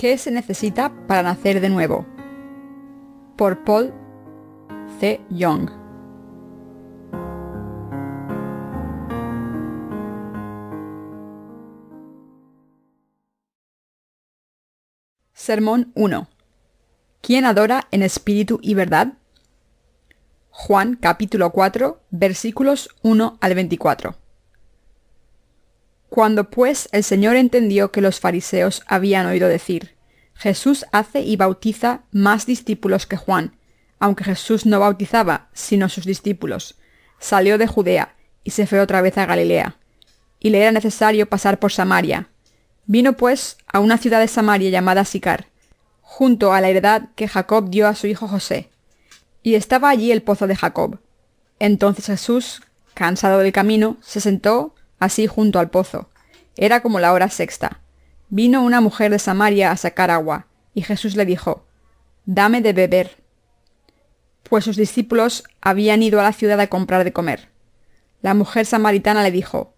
¿Qué se necesita para nacer de nuevo? Por Paul C. Young. Sermón 1. ¿Quién adora en espíritu y verdad? Juan capítulo 4, versículos 1 al 24. Cuando pues el Señor entendió que los fariseos habían oído decir: Jesús hace y bautiza más discípulos que Juan, aunque Jesús no bautizaba, sino sus discípulos, salió de Judea y se fue otra vez a Galilea, y le era necesario pasar por Samaria. Vino pues a una ciudad de Samaria llamada Sicar, junto a la heredad que Jacob dio a su hijo José, y estaba allí el pozo de Jacob. Entonces Jesús, cansado del camino, se sentó así junto al pozo. Era como la hora sexta. Vino una mujer de Samaria a sacar agua, y Jesús le dijo: «Dame de beber», pues sus discípulos habían ido a la ciudad a comprar de comer. La mujer samaritana le dijo: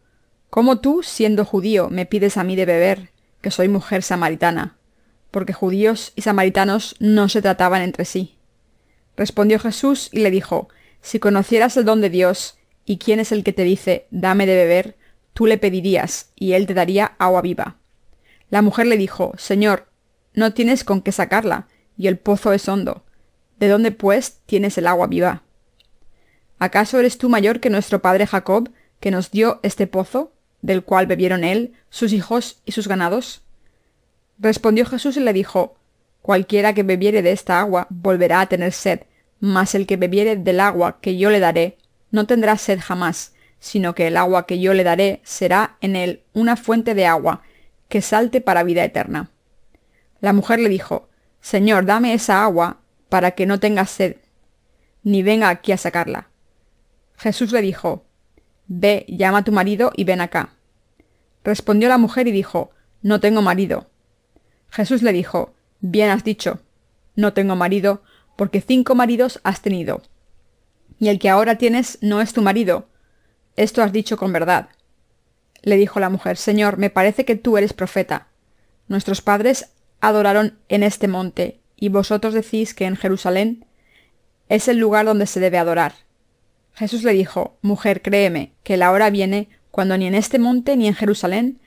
«¿Cómo tú, siendo judío, me pides a mí de beber, que soy mujer samaritana?», porque judíos y samaritanos no se trataban entre sí. Respondió Jesús y le dijo: «Si conocieras el don de Dios, y quién es el que te dice: dame de beber, tú le pedirías, y él te daría agua viva». La mujer le dijo: «Señor, no tienes con qué sacarla, y el pozo es hondo. ¿De dónde, pues, tienes el agua viva? ¿Acaso eres tú mayor que nuestro padre Jacob, que nos dio este pozo, del cual bebieron él, sus hijos y sus ganados?» Respondió Jesús y le dijo: «Cualquiera que bebiere de esta agua volverá a tener sed, mas el que bebiere del agua que yo le daré no tendrá sed jamás, sino que el agua que yo le daré será en él una fuente de agua que salte para vida eterna». La mujer le dijo: «Señor, dame esa agua para que no tenga sed, ni venga aquí a sacarla». Jesús le dijo: «Ve, llama a tu marido y ven acá». Respondió la mujer y dijo: «No tengo marido». Jesús le dijo: «Bien has dicho, no tengo marido, porque 5 maridos has tenido, y el que ahora tienes no es tu marido. Esto has dicho con verdad». Le dijo la mujer: «Señor, me parece que tú eres profeta. Nuestros padres adoraron en este monte, y vosotros decís que en Jerusalén es el lugar donde se debe adorar». Jesús le dijo: «Mujer, créeme, que la hora viene cuando ni en este monte ni en Jerusalén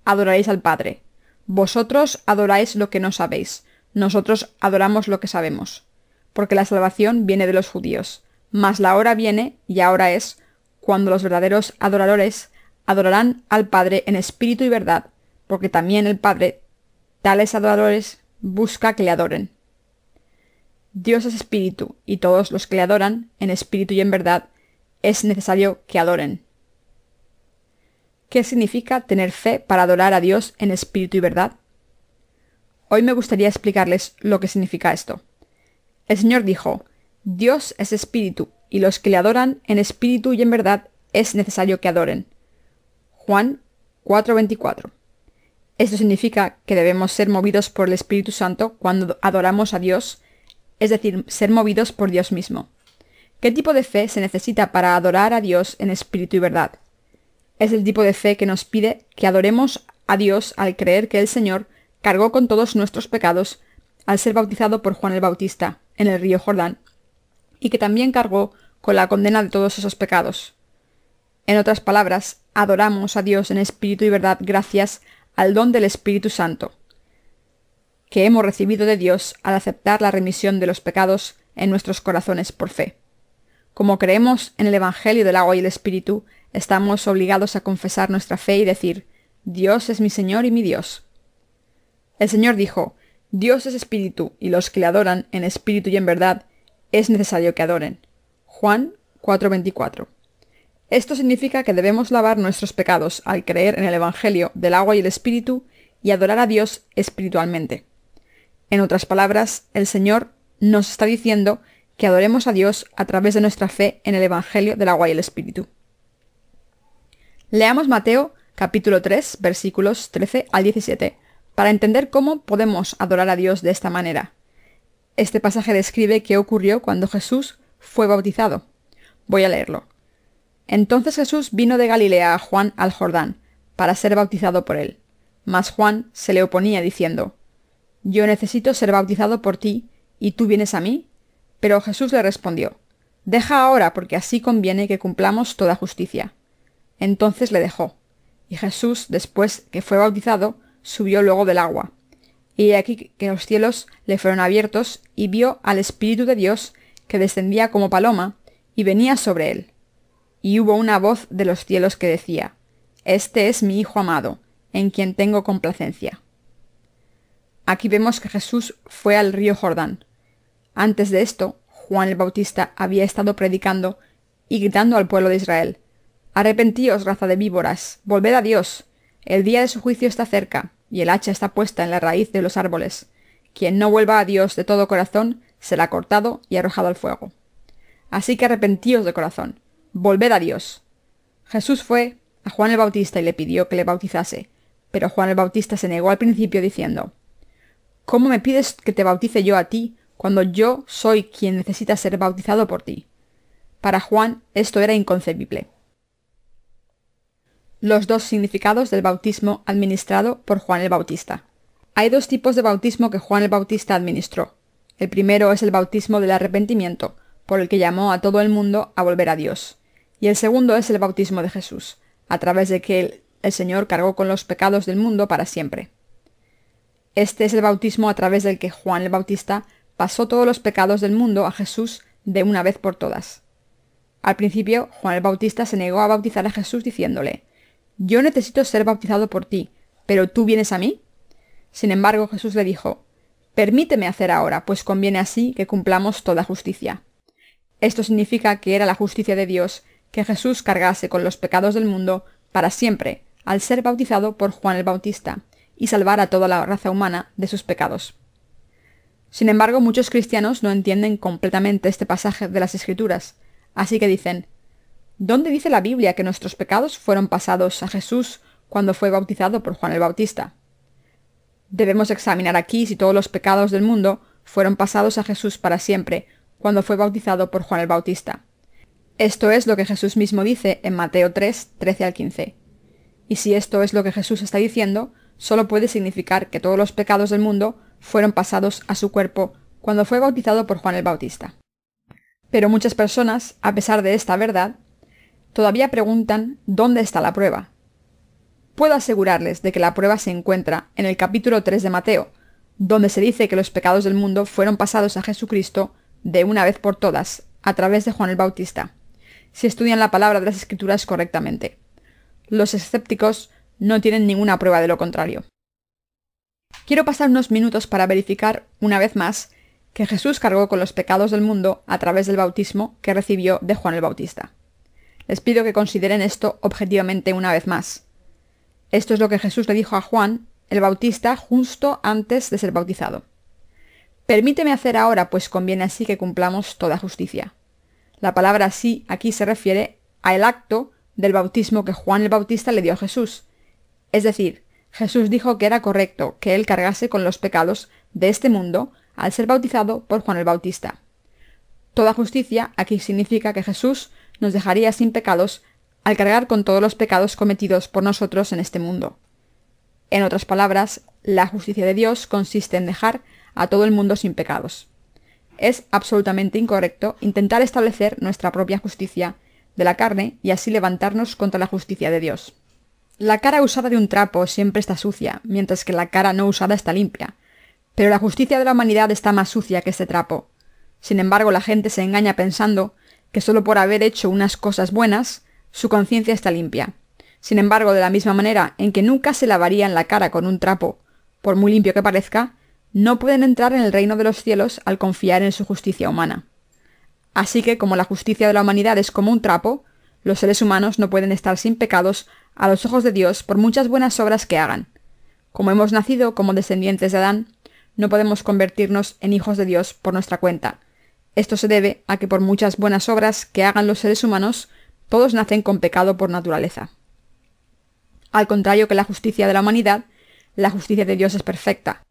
adoraréis al Padre. Vosotros adoráis lo que no sabéis, nosotros adoramos lo que sabemos, porque la salvación viene de los judíos. Mas la hora viene, y ahora es, cuando los verdaderos adoradores adorarán al Padre en espíritu y verdad, porque también el Padre tales adoradores busca que le adoren. Dios es espíritu, y todos los que le adoran, en espíritu y en verdad, es necesario que adoren». ¿Qué significa tener fe para adorar a Dios en espíritu y verdad? Hoy me gustaría explicarles lo que significa esto. El Señor dijo: «Dios es espíritu, y los que le adoran en espíritu y en verdad es necesario que adoren». Juan 4:24. Esto significa que debemos ser movidos por el Espíritu Santo cuando adoramos a Dios, es decir, ser movidos por Dios mismo. ¿Qué tipo de fe se necesita para adorar a Dios en espíritu y verdad? Es el tipo de fe que nos pide que adoremos a Dios al creer que el Señor cargó con todos nuestros pecados al ser bautizado por Juan el Bautista en el río Jordán, y que también cargó con la condena de todos esos pecados. En otras palabras, adoramos a Dios en espíritu y verdad gracias al don del Espíritu Santo, que hemos recibido de Dios al aceptar la remisión de los pecados en nuestros corazones por fe. Como creemos en el Evangelio del agua y el Espíritu, estamos obligados a confesar nuestra fe y decir: «Dios es mi Señor y mi Dios». El Señor dijo: «Dios es espíritu, y los que le adoran en espíritu y en verdad es necesario que adoren». Juan 4:24. Esto significa que debemos lavar nuestros pecados al creer en el Evangelio del agua y el Espíritu y adorar a Dios espiritualmente. En otras palabras, el Señor nos está diciendo que adoremos a Dios a través de nuestra fe en el Evangelio del agua y el Espíritu. Leamos Mateo capítulo 3, versículos 13 al 17, para entender cómo podemos adorar a Dios de esta manera. Este pasaje describe qué ocurrió cuando Jesús fue bautizado. Voy a leerlo. Entonces Jesús vino de Galilea a Juan al Jordán, para ser bautizado por él. Mas Juan se le oponía diciendo: yo necesito ser bautizado por ti, ¿y tú vienes a mí? Pero Jesús le respondió, deja ahora, porque así conviene que cumplamos toda justicia. Entonces le dejó. Y Jesús, después que fue bautizado, subió luego del agua. Y he aquí que los cielos le fueron abiertos, y vio al Espíritu de Dios, que descendía como paloma, y venía sobre él. Y hubo una voz de los cielos que decía, Este es mi Hijo amado, en quien tengo complacencia. Aquí vemos que Jesús fue al río Jordán. Antes de esto, Juan el Bautista había estado predicando y gritando al pueblo de Israel, Arrepentíos, raza de víboras, volved a Dios, el día de su juicio está cerca, y el hacha está puesta en la raíz de los árboles. Quien no vuelva a Dios de todo corazón, será cortado y arrojado al fuego. Así que arrepentíos de corazón, volved a Dios. Jesús fue a Juan el Bautista y le pidió que le bautizase, pero Juan el Bautista se negó al principio diciendo, ¿Cómo me pides que te bautice yo a ti, cuando yo soy quien necesita ser bautizado por ti? Para Juan esto era inconcebible. Los dos significados del bautismo administrado por Juan el Bautista. Hay dos tipos de bautismo que Juan el Bautista administró. El primero es el bautismo del arrepentimiento, por el que llamó a todo el mundo a volver a Dios. Y el segundo es el bautismo de Jesús, a través de que el Señor cargó con los pecados del mundo para siempre. Este es el bautismo a través del que Juan el Bautista pasó todos los pecados del mundo a Jesús de una vez por todas. Al principio, Juan el Bautista se negó a bautizar a Jesús diciéndole, yo necesito ser bautizado por ti, ¿pero tú vienes a mí? Sin embargo, Jesús le dijo, permíteme hacer ahora, pues conviene así que cumplamos toda justicia. Esto significa que era la justicia de Dios que Jesús cargase con los pecados del mundo para siempre, al ser bautizado por Juan el Bautista, y salvar a toda la raza humana de sus pecados. Sin embargo, muchos cristianos no entienden completamente este pasaje de las Escrituras, así que dicen, ¿dónde dice la Biblia que nuestros pecados fueron pasados a Jesús cuando fue bautizado por Juan el Bautista? Debemos examinar aquí si todos los pecados del mundo fueron pasados a Jesús para siempre, cuando fue bautizado por Juan el Bautista. Esto es lo que Jesús mismo dice en Mateo 3, 13 al 15. Y si esto es lo que Jesús está diciendo, solo puede significar que todos los pecados del mundo fueron pasados a su cuerpo cuando fue bautizado por Juan el Bautista. Pero muchas personas, a pesar de esta verdad, todavía preguntan ¿dónde está la prueba? Puedo asegurarles de que la prueba se encuentra en el capítulo 3 de Mateo, donde se dice que los pecados del mundo fueron pasados a Jesucristo de una vez por todas, a través de Juan el Bautista, si estudian la palabra de las Escrituras correctamente. Los escépticos no tienen ninguna prueba de lo contrario. Quiero pasar unos minutos para verificar, una vez más, que Jesús cargó con los pecados del mundo a través del bautismo que recibió de Juan el Bautista. Les pido que consideren esto objetivamente una vez más. Esto es lo que Jesús le dijo a Juan el Bautista justo antes de ser bautizado. Permíteme hacer ahora, pues conviene así que cumplamos toda justicia. La palabra así aquí se refiere al acto del bautismo que Juan el Bautista le dio a Jesús. Es decir, Jesús dijo que era correcto que él cargase con los pecados de este mundo al ser bautizado por Juan el Bautista. Toda justicia aquí significa que Jesús nos dejaría sin pecados al cargar con todos los pecados cometidos por nosotros en este mundo. En otras palabras, la justicia de Dios consiste en dejar a todo el mundo sin pecados. Es absolutamente incorrecto intentar establecer nuestra propia justicia de la carne y así levantarnos contra la justicia de Dios. La cara usada de un trapo siempre está sucia, mientras que la cara no usada está limpia. Pero la justicia de la humanidad está más sucia que este trapo. Sin embargo, la gente se engaña pensando que solo por haber hecho unas cosas buenas, su conciencia está limpia. Sin embargo, de la misma manera en que nunca se lavarían la cara con un trapo, por muy limpio que parezca, no pueden entrar en el reino de los cielos al confiar en su justicia humana. Así que, como la justicia de la humanidad es como un trapo, los seres humanos no pueden estar sin pecados a los ojos de Dios por muchas buenas obras que hagan. Como hemos nacido como descendientes de Adán, no podemos convertirnos en hijos de Dios por nuestra cuenta. Esto se debe a que por muchas buenas obras que hagan los seres humanos, todos nacen con pecado por naturaleza. Al contrario que la justicia de la humanidad, la justicia de Dios es perfecta.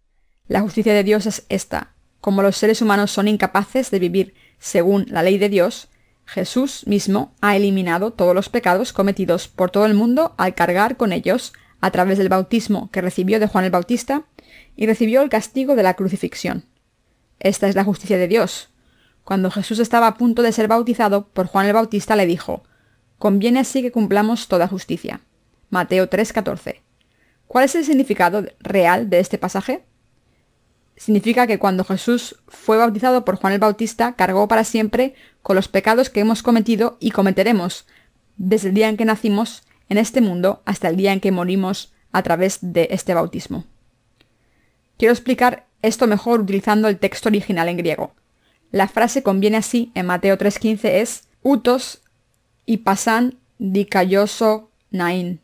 La justicia de Dios es esta: como los seres humanos son incapaces de vivir según la ley de Dios, Jesús mismo ha eliminado todos los pecados cometidos por todo el mundo al cargar con ellos a través del bautismo que recibió de Juan el Bautista y recibió el castigo de la crucifixión. Esta es la justicia de Dios. Cuando Jesús estaba a punto de ser bautizado por Juan el Bautista, le dijo: «Conviene así que cumplamos toda justicia». Mateo 3:14. ¿Cuál es el significado real de este pasaje? Significa que cuando Jesús fue bautizado por Juan el Bautista, cargó para siempre con los pecados que hemos cometido y cometeremos desde el día en que nacimos en este mundo hasta el día en que morimos a través de este bautismo. Quiero explicar esto mejor utilizando el texto original en griego. La frase conviene así en Mateo 3:15 es «Utos ipasan dikaioso nain».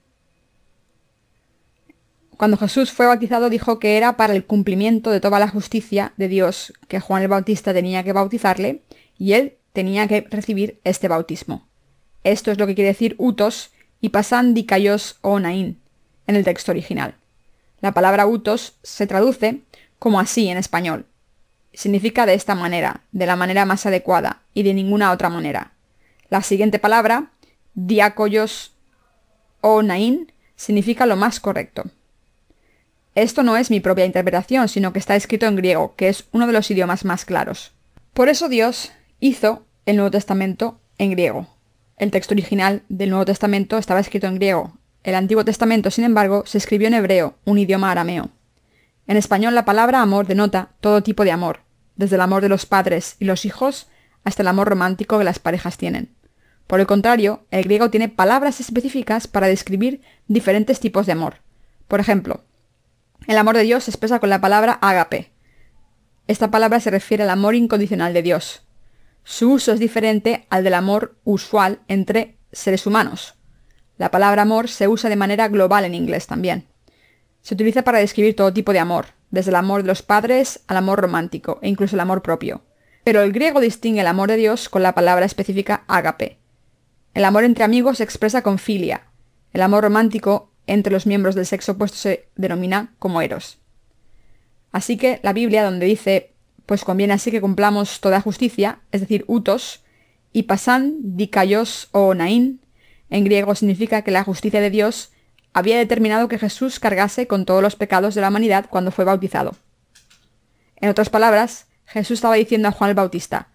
Cuando Jesús fue bautizado dijo que era para el cumplimiento de toda la justicia de Dios que Juan el Bautista tenía que bautizarle y él tenía que recibir este bautismo. Esto es lo que quiere decir utos y pasan dikaios o nain en el texto original. La palabra utos se traduce como así en español. Significa de esta manera, de la manera más adecuada y de ninguna otra manera. La siguiente palabra, diakoios o nain, significa lo más correcto. Esto no es mi propia interpretación, sino que está escrito en griego, que es uno de los idiomas más claros. Por eso Dios hizo el Nuevo Testamento en griego. El texto original del Nuevo Testamento estaba escrito en griego. El Antiguo Testamento, sin embargo, se escribió en hebreo, un idioma arameo. En español, la palabra amor denota todo tipo de amor, desde el amor de los padres y los hijos hasta el amor romántico que las parejas tienen. Por el contrario, el griego tiene palabras específicas para describir diferentes tipos de amor. Por ejemplo, el amor de Dios se expresa con la palabra ágape. Esta palabra se refiere al amor incondicional de Dios. Su uso es diferente al del amor usual entre seres humanos. La palabra amor se usa de manera global en inglés también. Se utiliza para describir todo tipo de amor, desde el amor de los padres al amor romántico e incluso el amor propio. Pero el griego distingue el amor de Dios con la palabra específica ágape. El amor entre amigos se expresa con filia. El amor romántico entre los miembros del sexo opuesto se denomina como eros. Así que la Biblia, donde dice «pues conviene así que cumplamos toda justicia», es decir, utos, y pasan dikaios o nain, en griego significa que la justicia de Dios había determinado que Jesús cargase con todos los pecados de la humanidad cuando fue bautizado. En otras palabras, Jesús estaba diciendo a Juan el Bautista: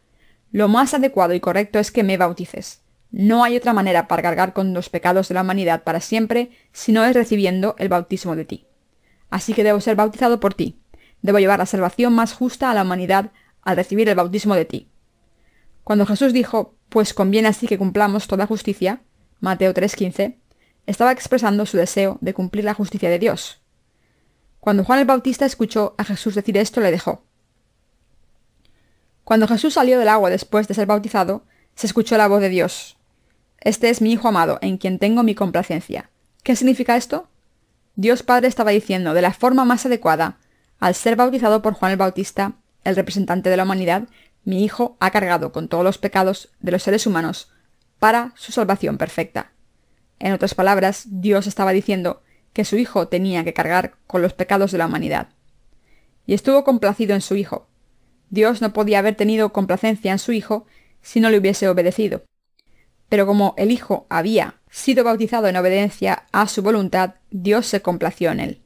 «Lo más adecuado y correcto es que me bautices. No hay otra manera para cargar con los pecados de la humanidad para siempre si no es recibiendo el bautismo de ti. Así que debo ser bautizado por ti. Debo llevar la salvación más justa a la humanidad al recibir el bautismo de ti». Cuando Jesús dijo «pues conviene así que cumplamos toda justicia», Mateo 3:15, estaba expresando su deseo de cumplir la justicia de Dios. Cuando Juan el Bautista escuchó a Jesús decir esto, le dejó. Cuando Jesús salió del agua después de ser bautizado, se escuchó la voz de Dios: «Este es mi Hijo amado, en quien tengo mi complacencia». ¿Qué significa esto? Dios Padre estaba diciendo, de la forma más adecuada, al ser bautizado por Juan el Bautista, el representante de la humanidad, mi Hijo ha cargado con todos los pecados de los seres humanos para su salvación perfecta. En otras palabras, Dios estaba diciendo que su Hijo tenía que cargar con los pecados de la humanidad. Y estuvo complacido en su Hijo. Dios no podía haber tenido complacencia en su Hijo si no le hubiese obedecido. Pero como el Hijo había sido bautizado en obediencia a su voluntad, Dios se complació en él.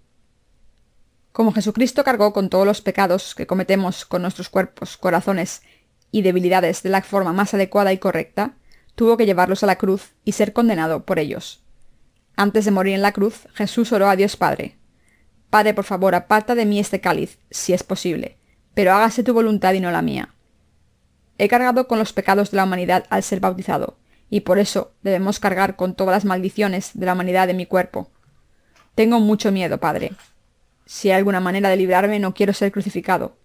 Como Jesucristo cargó con todos los pecados que cometemos con nuestros cuerpos, corazones y debilidades de la forma más adecuada y correcta, tuvo que llevarlos a la cruz y ser condenado por ellos. Antes de morir en la cruz, Jesús oró a Dios Padre: «Padre, por favor, aparta de mí este cáliz, si es posible, pero hágase tu voluntad y no la mía». He cargado con los pecados de la humanidad al ser bautizado, y por eso debemos cargar con todas las maldiciones de la humanidad en mi cuerpo. Tengo mucho miedo, Padre. Si hay alguna manera de librarme, no quiero ser crucificado.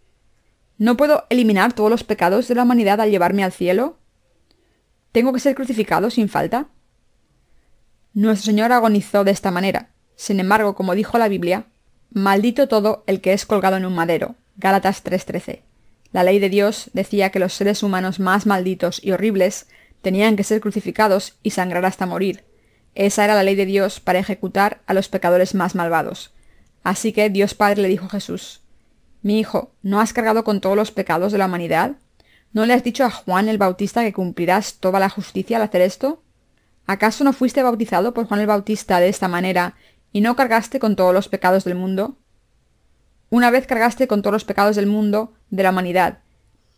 ¿No puedo eliminar todos los pecados de la humanidad al llevarme al cielo? ¿Tengo que ser crucificado sin falta? Nuestro Señor agonizó de esta manera. Sin embargo, como dijo la Biblia, «Maldito todo el que es colgado en un madero». Gálatas 3:13. La ley de Dios decía que los seres humanos más malditos y horribles tenían que ser crucificados y sangrar hasta morir. Esa era la ley de Dios para ejecutar a los pecadores más malvados. Así que Dios Padre le dijo a Jesús: «Mi hijo, ¿no has cargado con todos los pecados de la humanidad? ¿No le has dicho a Juan el Bautista que cumplirás toda la justicia al hacer esto? ¿Acaso no fuiste bautizado por Juan el Bautista de esta manera ¿Y no cargaste con todos los pecados del mundo? Una vez cargaste con todos los pecados del mundo, de la humanidad,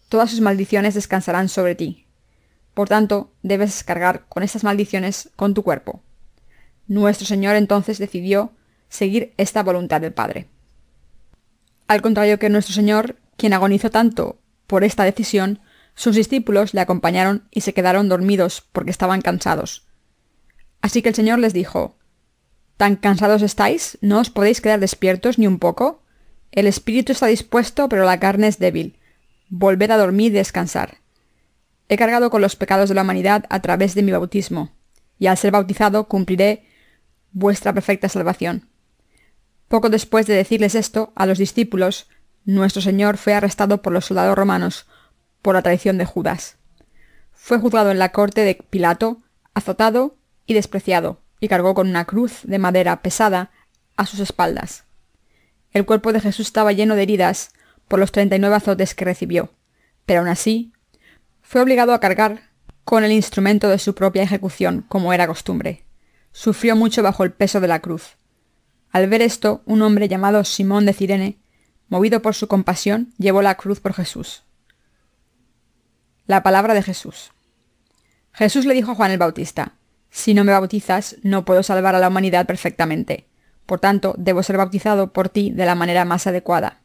todas sus maldiciones descansarán sobre ti. Por tanto, debes cargar con estas maldiciones con tu cuerpo. Nuestro Señor entonces decidió seguir esta voluntad del Padre. Al contrario que nuestro Señor, quien agonizó tanto por esta decisión, sus discípulos le acompañaron y se quedaron dormidos porque estaban cansados. Así que el Señor les dijo: ¿Tan cansados estáis? ¿No os podéis quedar despiertos ni un poco? El espíritu está dispuesto, pero la carne es débil. Volved a dormir y descansar. He cargado con los pecados de la humanidad a través de mi bautismo, y al ser bautizado cumpliré vuestra perfecta salvación. Poco después de decirles esto a los discípulos, nuestro Señor fue arrestado por los soldados romanos por la traición de Judas. Fue juzgado en la corte de Pilato, azotado y despreciado, y cargó con una cruz de madera pesada a sus espaldas. El cuerpo de Jesús estaba lleno de heridas por los 39 azotes que recibió, pero aún así fue obligado a cargar con el instrumento de su propia ejecución, como era costumbre. Sufrió mucho bajo el peso de la cruz. Al ver esto, un hombre llamado Simón de Cirene, movido por su compasión, llevó la cruz por Jesús. La palabra de Jesús. Jesús le dijo a Juan el Bautista: si no me bautizas, no puedo salvar a la humanidad perfectamente. Por tanto, debo ser bautizado por ti de la manera más adecuada.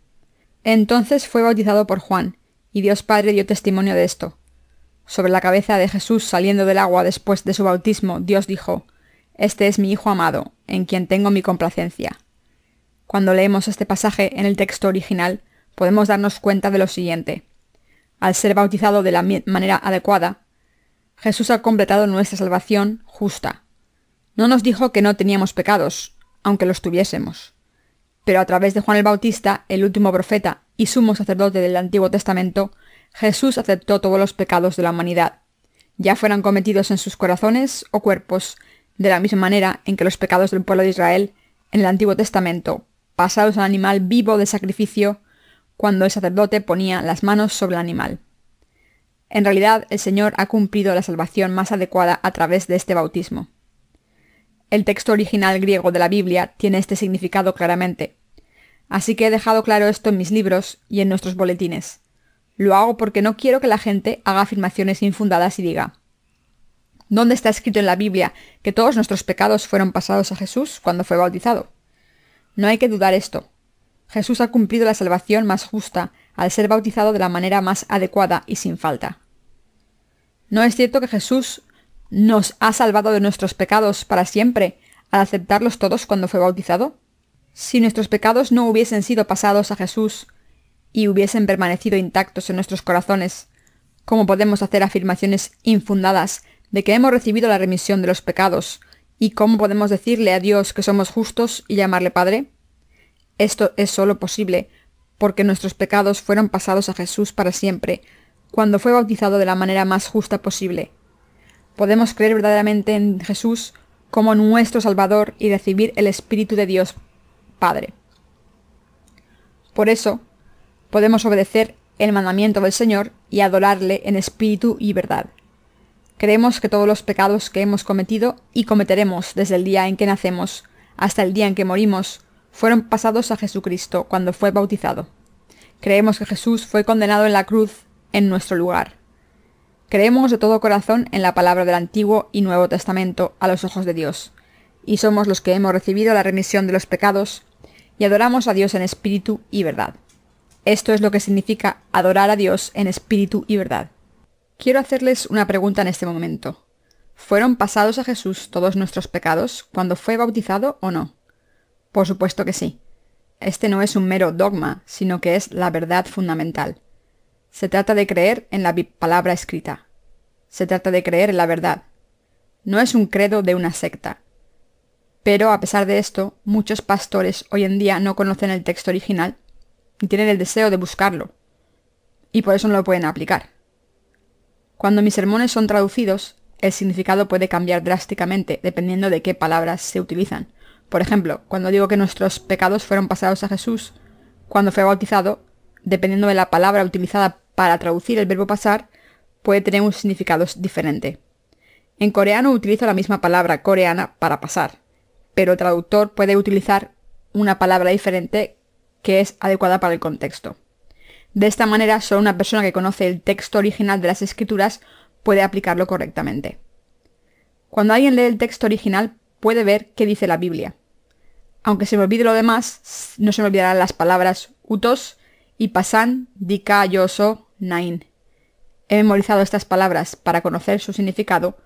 Entonces fue bautizado por Juan, y Dios Padre dio testimonio de esto. Sobre la cabeza de Jesús saliendo del agua después de su bautismo, Dios dijo: Este es mi Hijo amado, en quien tengo mi complacencia. Cuando leemos este pasaje en el texto original, podemos darnos cuenta de lo siguiente. Al ser bautizado de la manera adecuada, Jesús ha completado nuestra salvación justa. No nos dijo que no teníamos pecados, aunque los tuviésemos. Pero a través de Juan el Bautista, el último profeta y sumo sacerdote del Antiguo Testamento, Jesús aceptó todos los pecados de la humanidad, ya fueran cometidos en sus corazones o cuerpos, de la misma manera en que los pecados del pueblo de Israel en el Antiguo Testamento, pasados al animal vivo de sacrificio, cuando el sacerdote ponía las manos sobre el animal. En realidad, el Señor ha cumplido la salvación más adecuada a través de este bautismo. El texto original griego de la Biblia tiene este significado claramente, así que he dejado claro esto en mis libros y en nuestros boletines. Lo hago porque no quiero que la gente haga afirmaciones infundadas y diga: ¿dónde está escrito en la Biblia que todos nuestros pecados fueron pasados a Jesús cuando fue bautizado? No hay que dudar esto. Jesús ha cumplido la salvación más justa al ser bautizado de la manera más adecuada y sin falta. ¿No es cierto que Jesús nos ha salvado de nuestros pecados para siempre al aceptarlos todos cuando fue bautizado? Si nuestros pecados no hubiesen sido pasados a Jesús y hubiesen permanecido intactos en nuestros corazones, ¿cómo podemos hacer afirmaciones infundadas de que hemos recibido la remisión de los pecados? ¿Y cómo podemos decirle a Dios que somos justos y llamarle Padre? Esto es solo posible porque nuestros pecados fueron pasados a Jesús para siempre, cuando fue bautizado de la manera más justa posible. Podemos creer verdaderamente en Jesús como nuestro Salvador y recibir el Espíritu de Dios Padre. Por eso, podemos obedecer el mandamiento del Señor y adorarle en espíritu y verdad. Creemos que todos los pecados que hemos cometido y cometeremos desde el día en que nacemos hasta el día en que morimos fueron pasados a Jesucristo cuando fue bautizado. Creemos que Jesús fue condenado en la cruz en nuestro lugar. Creemos de todo corazón en la palabra del Antiguo y Nuevo Testamento a los ojos de Dios, y somos los que hemos recibido la remisión de los pecados y adoramos a Dios en espíritu y verdad. Esto es lo que significa adorar a Dios en espíritu y verdad. Quiero hacerles una pregunta en este momento. ¿Fueron pasados a Jesús todos nuestros pecados cuando fue bautizado o no? Por supuesto que sí. Este no es un mero dogma, sino que es la verdad fundamental. Se trata de creer en la palabra escrita. Se trata de creer en la verdad. No es un credo de una secta. Pero a pesar de esto, muchos pastores hoy en día no conocen el texto original y tienen el deseo de buscarlo, y por eso no lo pueden aplicar. Cuando mis sermones son traducidos, el significado puede cambiar drásticamente dependiendo de qué palabras se utilizan. Por ejemplo, cuando digo que nuestros pecados fueron pasados a Jesús cuando fue bautizado, dependiendo de la palabra utilizada para traducir el verbo pasar, puede tener un significado diferente. En coreano utilizo la misma palabra coreana para pasar, pero el traductor puede utilizar una palabra diferente que es adecuada para el contexto. De esta manera, solo una persona que conoce el texto original de las Escrituras puede aplicarlo correctamente. Cuando alguien lee el texto original, puede ver qué dice la Biblia. Aunque se me olvide lo demás, no se me olvidarán las palabras utos y pasan, dika, yoso, nain. He memorizado estas palabras para conocer su significado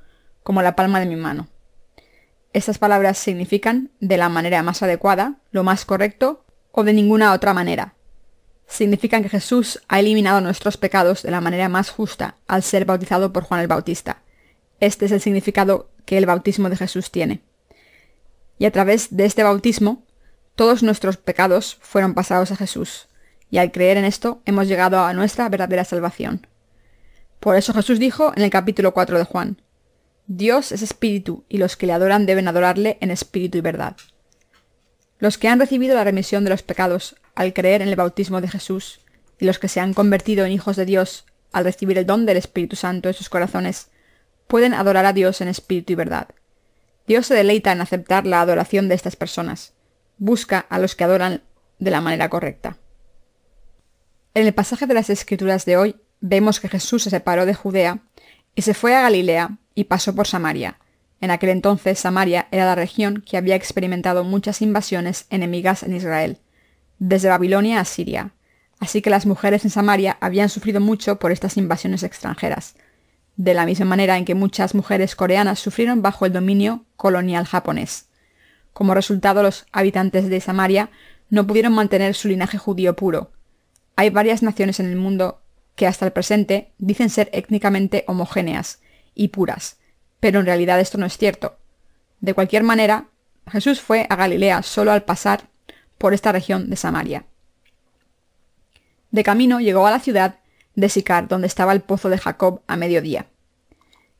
como la palma de mi mano. Estas palabras significan de la manera más adecuada, lo más correcto o de ninguna otra manera. Significan que Jesús ha eliminado nuestros pecados de la manera más justa al ser bautizado por Juan el Bautista. Este es el significado que el bautismo de Jesús tiene. Y a través de este bautismo, todos nuestros pecados fueron pasados a Jesús, y al creer en esto hemos llegado a nuestra verdadera salvación. Por eso Jesús dijo en el capítulo 4 de Juan: Dios es espíritu, y los que le adoran deben adorarle en espíritu y verdad. Los que han recibido la remisión de los pecados al creer en el bautismo de Jesús, y los que se han convertido en hijos de Dios al recibir el don del Espíritu Santo en sus corazones, pueden adorar a Dios en espíritu y verdad. Dios se deleita en aceptar la adoración de estas personas. Busca a los que adoran de la manera correcta. En el pasaje de las Escrituras de hoy, vemos que Jesús se separó de Judea y se fue a Galilea y pasó por Samaria. En aquel entonces, Samaria era la región que había experimentado muchas invasiones enemigas en Israel, desde Babilonia a Siria. Así que las mujeres en Samaria habían sufrido mucho por estas invasiones extranjeras, de la misma manera en que muchas mujeres coreanas sufrieron bajo el dominio colonial japonés. Como resultado, los habitantes de Samaria no pudieron mantener su linaje judío puro. Hay varias naciones en el mundo que hasta el presente dicen ser étnicamente homogéneas y puras, pero en realidad esto no es cierto. De cualquier manera, Jesús fue a Galilea solo al pasar por esta región de Samaria. De camino llegó a la ciudad de Sicar, donde estaba el pozo de Jacob a mediodía.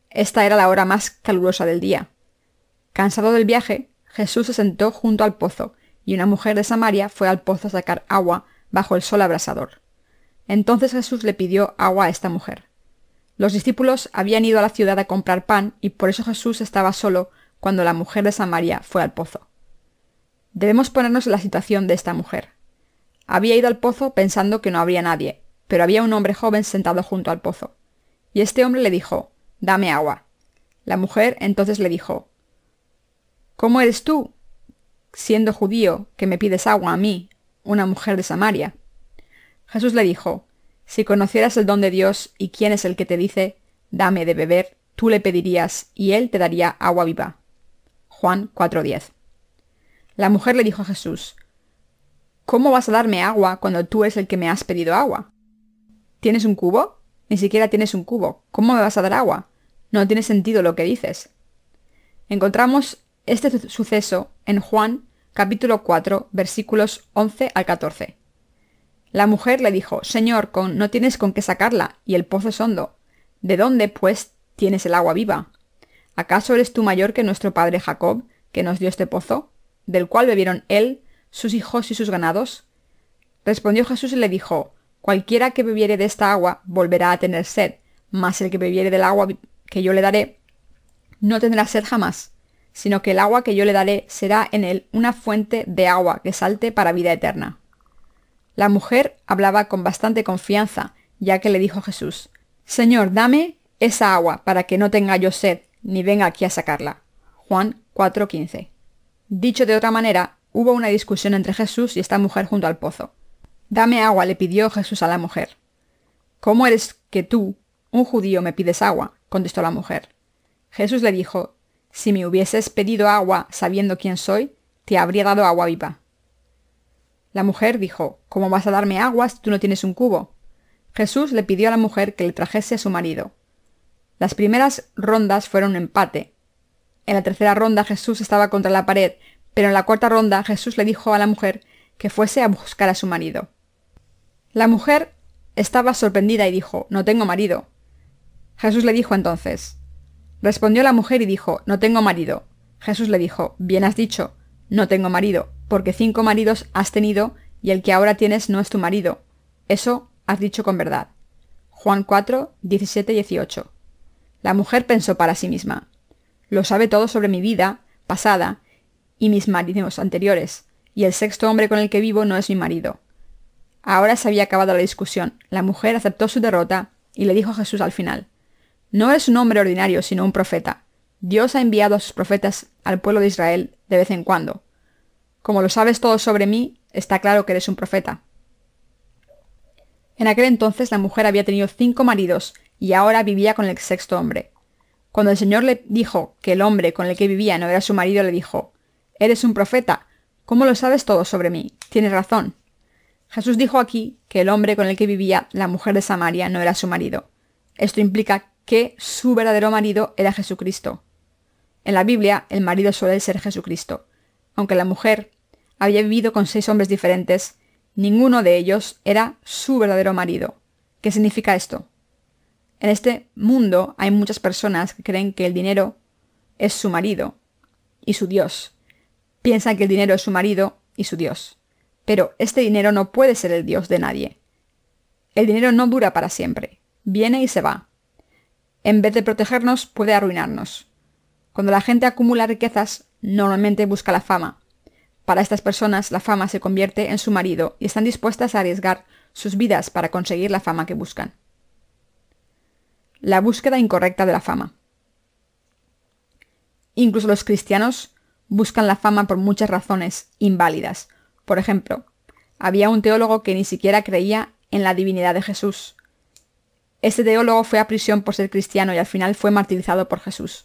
Esta era la hora más calurosa del día. Cansado del viaje, Jesús se sentó junto al pozo, y una mujer de Samaria fue al pozo a sacar agua bajo el sol abrasador. Entonces Jesús le pidió agua a esta mujer. Los discípulos habían ido a la ciudad a comprar pan, y por eso Jesús estaba solo cuando la mujer de Samaria fue al pozo. Debemos ponernos en la situación de esta mujer. Había ido al pozo pensando que no habría nadie, pero había un hombre joven sentado junto al pozo. Y este hombre le dijo: «Dame agua». La mujer entonces le dijo: «¿Cómo eres tú, siendo judío, que me pides agua a mí, una mujer de Samaria?» Jesús le dijo: «Si conocieras el don de Dios y quién es el que te dice, dame de beber, tú le pedirías y él te daría agua viva». Juan 4:10. La mujer le dijo a Jesús: «¿Cómo vas a darme agua cuando tú eres el que me has pedido agua? ¿Tienes un cubo? Ni siquiera tienes un cubo. ¿Cómo me vas a dar agua? No tiene sentido lo que dices». Encontramos este suceso en Juan capítulo 4, versículos 11 al 14. La mujer le dijo: «Señor, no tienes con qué sacarla, y el pozo es hondo. ¿De dónde, pues, tienes el agua viva? ¿Acaso eres tú mayor que nuestro padre Jacob, que nos dio este pozo, del cual bebieron él, sus hijos y sus ganados?» Respondió Jesús y le dijo: «Cualquiera que bebiere de esta agua volverá a tener sed, mas el que bebiere del agua que yo le daré no tendrá sed jamás, sino que el agua que yo le daré será en él una fuente de agua que salte para vida eterna». La mujer hablaba con bastante confianza, ya que le dijo a Jesús: «Señor, dame esa agua para que no tenga yo sed, ni venga aquí a sacarla». Juan 4:15. Dicho de otra manera, hubo una discusión entre Jesús y esta mujer junto al pozo. «Dame agua», le pidió Jesús a la mujer. «¿Cómo eres que tú, un judío, me pides agua?», contestó la mujer. Jesús le dijo: «Si me hubieses pedido agua sabiendo quién soy, te habría dado agua viva». La mujer dijo: «¿Cómo vas a darme agua si tú no tienes un cubo?». Jesús le pidió a la mujer que le trajese a su marido. Las primeras rondas fueron un empate. En la tercera ronda Jesús estaba contra la pared, pero en la cuarta ronda Jesús le dijo a la mujer que fuese a buscar a su marido. La mujer estaba sorprendida y dijo: «No tengo marido». Jesús le dijo entonces. Respondió la mujer y dijo: «No tengo marido». Jesús le dijo: «Bien has dicho, no tengo marido, porque 5 maridos has tenido y el que ahora tienes no es tu marido. Eso has dicho con verdad». Juan 4, 17 y 18. La mujer pensó para sí misma: «Lo sabe todo sobre mi vida pasada y mis maridos anteriores, y el sexto hombre con el que vivo no es mi marido. Ahora se había acabado la discusión. La mujer aceptó su derrota y le dijo a Jesús al final: «No eres un hombre ordinario, sino un profeta. Dios ha enviado a sus profetas al pueblo de Israel de vez en cuando. Como lo sabes todo sobre mí, está claro que eres un profeta». En aquel entonces la mujer había tenido 5 maridos y ahora vivía con el sexto hombre. Cuando el Señor le dijo que el hombre con el que vivía no era su marido, le dijo: «Eres un profeta. ¿Cómo lo sabes todo sobre mí? Tienes razón». Jesús dijo aquí que el hombre con el que vivía la mujer de Samaria no era su marido. Esto implica que su verdadero marido era Jesucristo. En la Biblia, el marido suele ser Jesucristo. Aunque la mujer había vivido con 6 hombres diferentes, ninguno de ellos era su verdadero marido. ¿Qué significa esto? En este mundo hay muchas personas que creen que el dinero es su marido y su Dios. Piensan que el dinero es su marido y su Dios. Pero este dinero no puede ser el Dios de nadie. El dinero no dura para siempre. Viene y se va. En vez de protegernos, puede arruinarnos. Cuando la gente acumula riquezas, normalmente busca la fama. Para estas personas, la fama se convierte en su marido y están dispuestas a arriesgar sus vidas para conseguir la fama que buscan. La búsqueda incorrecta de la fama. Incluso los cristianos buscan la fama por muchas razones inválidas. Por ejemplo, había un teólogo que ni siquiera creía en la divinidad de Jesús. Este teólogo fue a prisión por ser cristiano y al final fue martirizado por Jesús.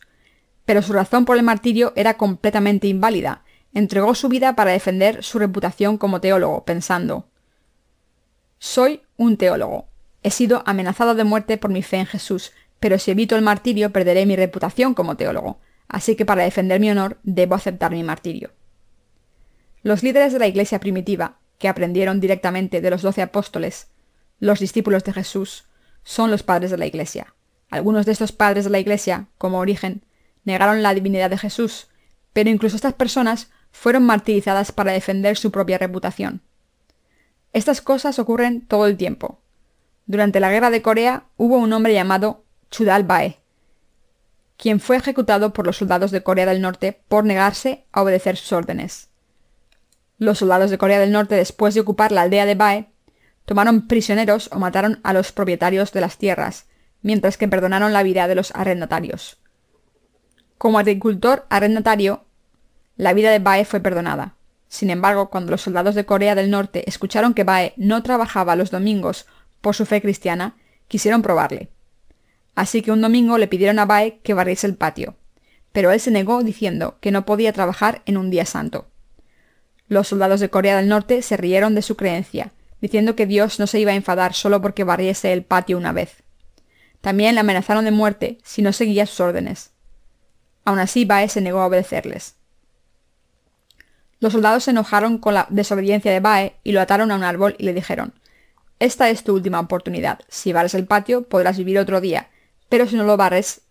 Pero su razón por el martirio era completamente inválida. Entregó su vida para defender su reputación como teólogo, pensando: «Soy un teólogo. He sido amenazado de muerte por mi fe en Jesús, pero si evito el martirio perderé mi reputación como teólogo. Así que para defender mi honor debo aceptar mi martirio». Los líderes de la iglesia primitiva, que aprendieron directamente de los 12 apóstoles, los discípulos de Jesús, son los padres de la iglesia. Algunos de estos padres de la iglesia, como Origen, negaron la divinidad de Jesús, pero incluso estas personas fueron martirizadas para defender su propia reputación. Estas cosas ocurren todo el tiempo. Durante la guerra de Corea hubo un hombre llamado Chudal Bae, quien fue ejecutado por los soldados de Corea del Norte por negarse a obedecer sus órdenes. Los soldados de Corea del Norte, después de ocupar la aldea de Bae, tomaron prisioneros o mataron a los propietarios de las tierras, mientras que perdonaron la vida de los arrendatarios. Como agricultor arrendatario, la vida de Bae fue perdonada. Sin embargo, cuando los soldados de Corea del Norte escucharon que Bae no trabajaba los domingos por su fe cristiana, quisieron probarle. Así que un domingo le pidieron a Bae que barriese el patio, pero él se negó diciendo que no podía trabajar en un día santo. Los soldados de Corea del Norte se rieron de su creencia, diciendo que Dios no se iba a enfadar solo porque barriese el patio una vez. También le amenazaron de muerte si no seguía sus órdenes. Aún así, Bae se negó a obedecerles. Los soldados se enojaron con la desobediencia de Bae y lo ataron a un árbol y le dijeron: «Esta es tu última oportunidad. Si barres el patio, podrás vivir otro día, pero si no lo barres,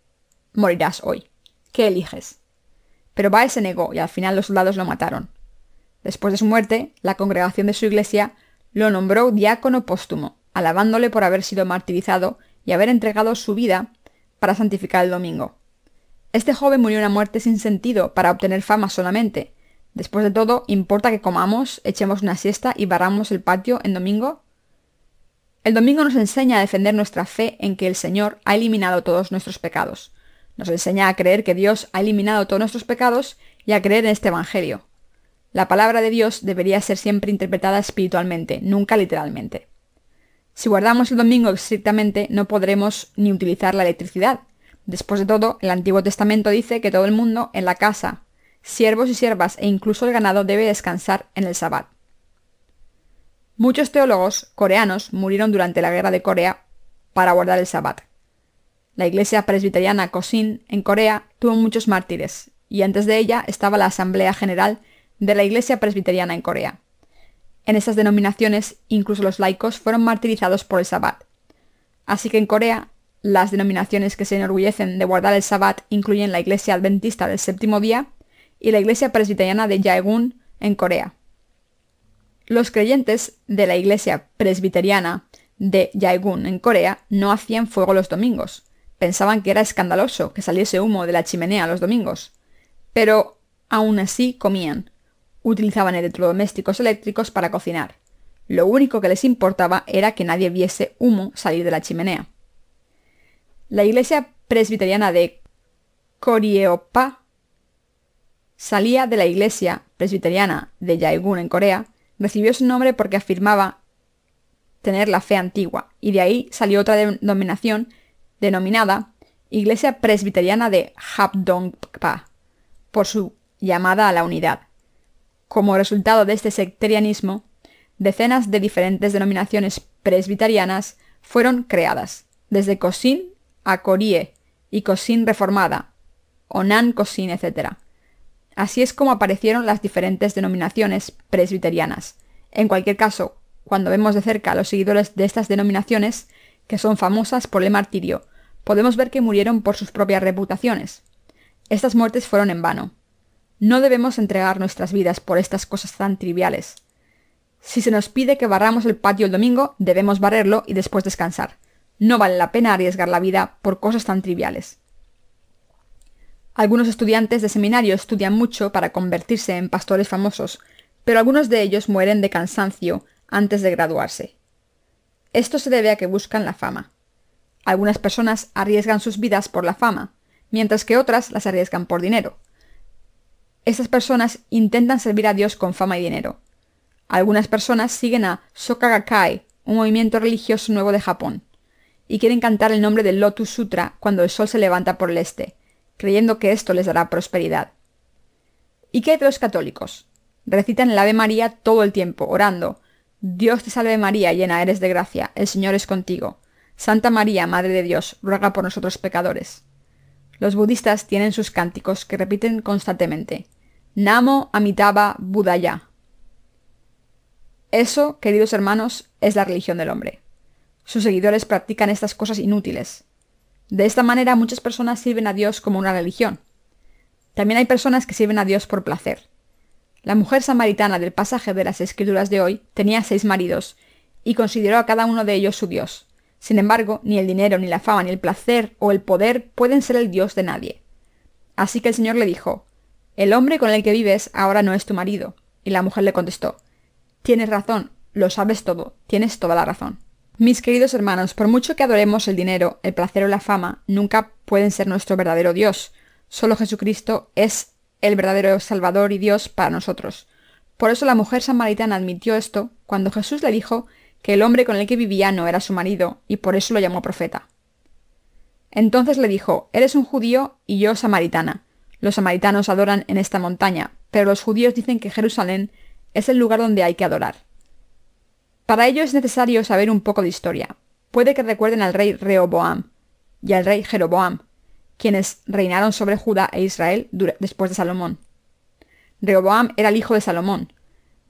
morirás hoy. ¿Qué eliges?». Pero Bae se negó y al final los soldados lo mataron. Después de su muerte, la congregación de su iglesia lo nombró diácono póstumo, alabándole por haber sido martirizado y haber entregado su vida para santificar el domingo. Este joven murió una muerte sin sentido para obtener fama solamente. Después de todo, ¿importa que comamos, echemos una siesta y barramos el patio en domingo? El domingo nos enseña a defender nuestra fe en que el Señor ha eliminado todos nuestros pecados. Nos enseña a creer que Dios ha eliminado todos nuestros pecados y a creer en este Evangelio. La palabra de Dios debería ser siempre interpretada espiritualmente, nunca literalmente. Si guardamos el domingo estrictamente, no podremos ni utilizar la electricidad. Después de todo, el Antiguo Testamento dice que todo el mundo en la casa, siervos y siervas e incluso el ganado debe descansar en el Sabbat. Muchos teólogos coreanos murieron durante la guerra de Corea para guardar el Sabbat. La iglesia presbiteriana Kosin en Corea tuvo muchos mártires, y antes de ella estaba la Asamblea General de la Iglesia Presbiteriana en Corea. En estas denominaciones, incluso los laicos fueron martirizados por el Sabbat. Así que en Corea, las denominaciones que se enorgullecen de guardar el Sabbat incluyen la Iglesia Adventista del Séptimo Día y la Iglesia Presbiteriana de Jaegun en Corea. Los creyentes de la Iglesia Presbiteriana de Jaegun en Corea no hacían fuego los domingos. Pensaban que era escandaloso que saliese humo de la chimenea los domingos. Pero Aún así comían. Utilizaban electrodomésticos eléctricos para cocinar. Lo único que les importaba era que nadie viese humo salir de la chimenea. La iglesia presbiteriana de Koryeopa salía de la iglesia presbiteriana de Yaegun en Corea, recibió su nombre porque afirmaba tener la fe antigua, y de ahí salió otra denominación denominada Iglesia Presbiteriana de Habdongpa, por su llamada a la unidad. Como resultado de este sectarianismo, decenas de diferentes denominaciones presbiterianas fueron creadas, desde Kosin a Korye y Kosin Reformada, Onan Kosin, etc. Así es como aparecieron las diferentes denominaciones presbiterianas. En cualquier caso, cuando vemos de cerca a los seguidores de estas denominaciones, que son famosas por el martirio, podemos ver que murieron por sus propias reputaciones. Estas muertes fueron en vano. No debemos entregar nuestras vidas por estas cosas tan triviales. Si se nos pide que barramos el patio el domingo, debemos barrerlo y después descansar. No vale la pena arriesgar la vida por cosas tan triviales. Algunos estudiantes de seminario estudian mucho para convertirse en pastores famosos, pero algunos de ellos mueren de cansancio antes de graduarse. Esto se debe a que buscan la fama. Algunas personas arriesgan sus vidas por la fama, mientras que otras las arriesgan por dinero. Estas personas intentan servir a Dios con fama y dinero. Algunas personas siguen a Soka Gakkai, un movimiento religioso nuevo de Japón, y quieren cantar el nombre del Lotus Sutra cuando el sol se levanta por el este, creyendo que esto les dará prosperidad. ¿Y qué hay de los católicos? Recitan el Ave María todo el tiempo, orando: Dios te salve María, llena eres de gracia, el Señor es contigo. Santa María, Madre de Dios, ruega por nosotros pecadores. Los budistas tienen sus cánticos que repiten constantemente: Namo Amitabha Buddhaya. Eso, queridos hermanos, es la religión del hombre. Sus seguidores practican estas cosas inútiles. De esta manera muchas personas sirven a Dios como una religión. También hay personas que sirven a Dios por placer. La mujer samaritana del pasaje de las Escrituras de hoy tenía 6 maridos y consideró a cada uno de ellos su Dios. Sin embargo, ni el dinero, ni la fama, ni el placer o el poder pueden ser el Dios de nadie. Así que el Señor le dijo: El hombre con el que vives ahora no es tu marido. Y la mujer le contestó: Tienes razón, lo sabes todo, tienes toda la razón. Mis queridos hermanos, por mucho que adoremos el dinero, el placer o la fama, nunca pueden ser nuestro verdadero Dios. Solo Jesucristo es el verdadero Salvador y Dios para nosotros. Por eso la mujer samaritana admitió esto cuando Jesús le dijo que el hombre con el que vivía no era su marido, y por eso lo llamó profeta. Entonces le dijo: Eres un judío y yo samaritana. Los samaritanos adoran en esta montaña, pero los judíos dicen que Jerusalén es el lugar donde hay que adorar. Para ello es necesario saber un poco de historia. Puede que recuerden al rey Rehoboam y al rey Jeroboam, quienes reinaron sobre Judá e Israel después de Salomón. Rehoboam era el hijo de Salomón.